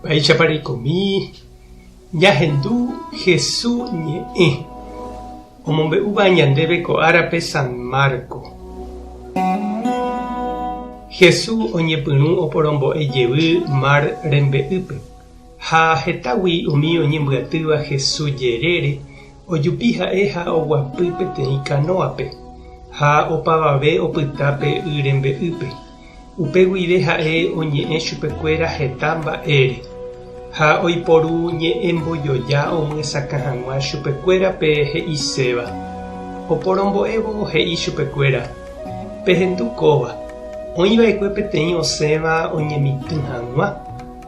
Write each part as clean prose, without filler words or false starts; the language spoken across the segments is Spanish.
Vaichaparikomi ñahendu Jesús ñe'ẽ omombe'úva ñandéve ko árape San Marco. Jesús oñepyrũ oporombo'ejevy mar rembe'ýpe ha hetagui umi oñembyatýva Jesús jerére ojupi ha'e ha oguapy peteĩ kanóape ha opavave opyta pe y rembe'ýpe. Upe guive ha'e oñe'ẽ chupekuéra heta mba'ére ha oiporu ñe'ẽmbojoja omyesaka hag̃ua chupekuérape he'iséva. Oporombo'évo he'i chupekuéra pehendukóva. Oĩva'ekue peteĩ osẽva oñemitỹ hag̃ua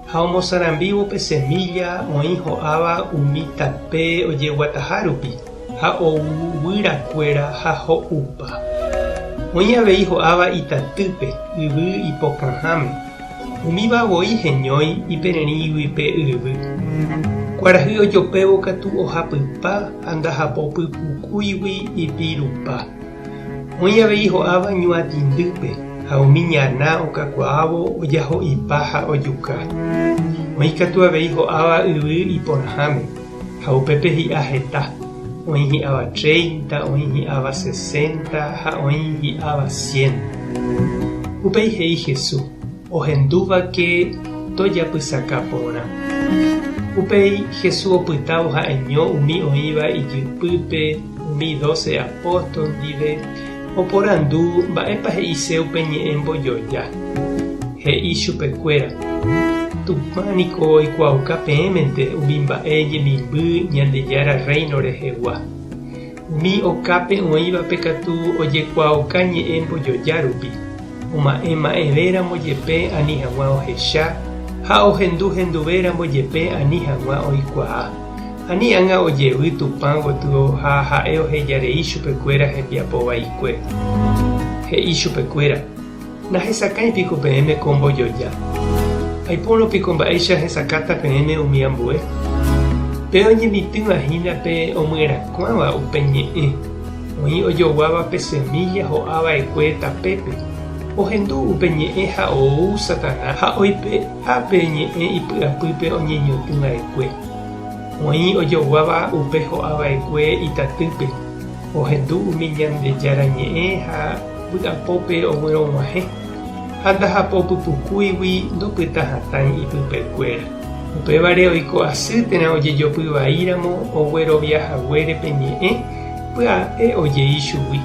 ha omosarambívo pe semilla oĩ ho'áva umi tape ojeguataha rupi ha ouvýrakuéra ha ho'úpa. Oĩ avei ho'áva itatýpe yvy ipokãháme. Umíva voi heñói ipererĩ yvype yvy. Kuarahy ojopévo katu ohapypa ha ndahapopypukúigui ipirupa. Oĩ avei ho'áva ñuatĩndýpe ha umi ñana okakuaávo ojaho'ipa ha ojuka. Oĩ katu avei ho'áva yvy iporãháme ha upépe hi'a heta. Oĩ hi'áva 30, oĩ hi'áva 60 ha oĩ hi'áva 100. Upéi he'i Jesús ohendúvake tojapysaka porã. Upéi Jesús opytávo ha'eño umi oĩva ijypýpe umi 12 apóstol ndive oporandu mba'épa he'ise upe ñe'ẽmbojoja. He'i chupekuéra: Tupãniko oikuaauka peẽmente umi mba'e ñemimby Ñandejára reino rehegua. Umi okápe oĩvape katu ojekuaauka ñe'ẽmbojoja rupi oma'ẽma'ẽvéramo jepe ani hag̃ua ohecha ha ohenduhenduvéramo jepe ani hag̃ua oikuaa. Ani ág̃a ojevy Tupã gotyo ha ha'e ohejarei chupekuéra hembiapovaikue. He'i chupekuéra: Nahesakãipiko peẽme ko mbojoja. Aipórõpiko mba'éicha hesakáta peẽme umi ambue. Pe oñemitỹvahína pe omyrakuãva upe ñe'ẽ. Oĩ ojoguáva pe semilla ho'ava'ekue tapépe. Ohendu upe ñe'ẽ ha ou Satanás ha oipe'ápe ñe'ẽ ipy'apýpe oñeñotỹva'ekue. Oĩ ojoguáva upe ho'ava'ekue itatýpe. Ohendu umi Ñandejára ñe'ẽ ha vy'apópe og̃uahẽ ha ndahapopypukúigui ndopyta hatã ipypekuéra. Upévare oiko asy térã ojejopyvaíramo ogueroviahaguére pe ñe'ẽ pya'e ojei chugui.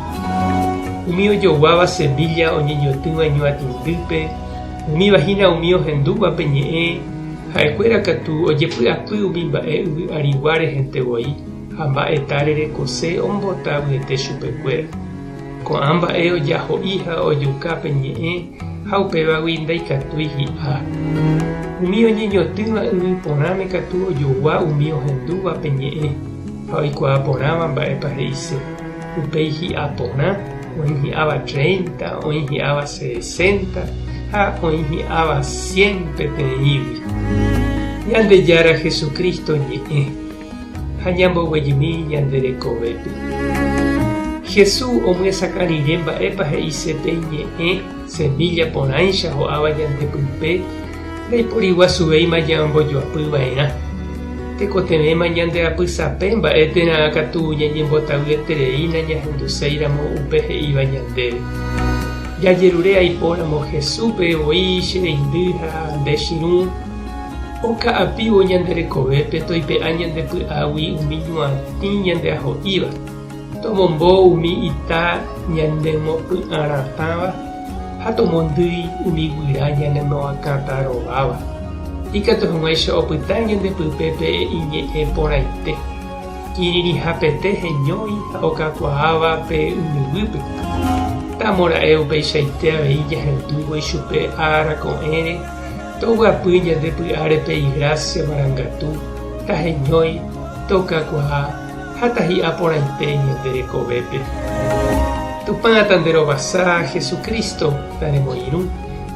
Umi ojoguáva semilla oñeñotỹva ñuatĩndýpe. Umivahína umi ohendúva pe ñe'ẽ ha'ekuéra katu ojepy'apy umi mba'e yvy arigua rehentevoi ha mba'etáre rekose ombota vyete chupekuéra. Ko'ã mba'e ojaho'i ha ojuka pe ñe'ẽ ha upévagui ndaikatúi hi'a. Umi oñeñotỹva yvy porãme katu ojogua umi ohendúva pe ñe'ẽ ha oikuaa porãva mba'épa he'ise. Upéi hi'a porã oĩ hi'áva 30, oĩ hi'áva 60 ha oĩ hi'áva 100 peteĩgui. Ñandejára Jesucristo ñe'ẽ ha ñamboguejymi ñanderekovépe. Jesús omyesakãrire mba'épa he'ise pe ñe'ẽ semilla porãicha ho'áva ñandepype ndaiporiguasuvéima ñambojoapyva'erã. Tekotevéma ñandeapysape mba'éterã katu ñañembotavyetereína ñahenduséiramo upe he'íva ñandéve. Jajerure aipóramo Jesúspe voi che reindy ha ndechirũ oka'apívo ñanderekovépe toipe'a ñandepy'águi umi ñuatĩ ñandeaho'íva. Tomombo umi ita ñandemopy'aratãva ha tomondýi umi guyra ñanemoakãta rováva. Ikatu hag̃uáicha opyta ñandepype pe iñe'ẽ porãite. Kirirĩhapete heñói ha okakuaáva pe ymyvýpe. Tamora'e upeichaite avei jahendúvoi chupe ára ko'ẽre toguapy ñandepy'áre pe igracia marangatu taheñói tokakuaa ha tahi'a porãite ñanderekovépe. Tupã tanderovasa Jesucristo taremoirũ,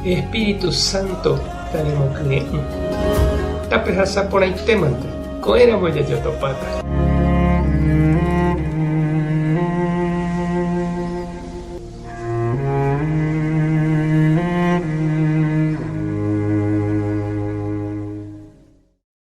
Espíritu Santo taremokyre'ỹ. Tapehasa porãitémante ko'ẽramo jajotopáta.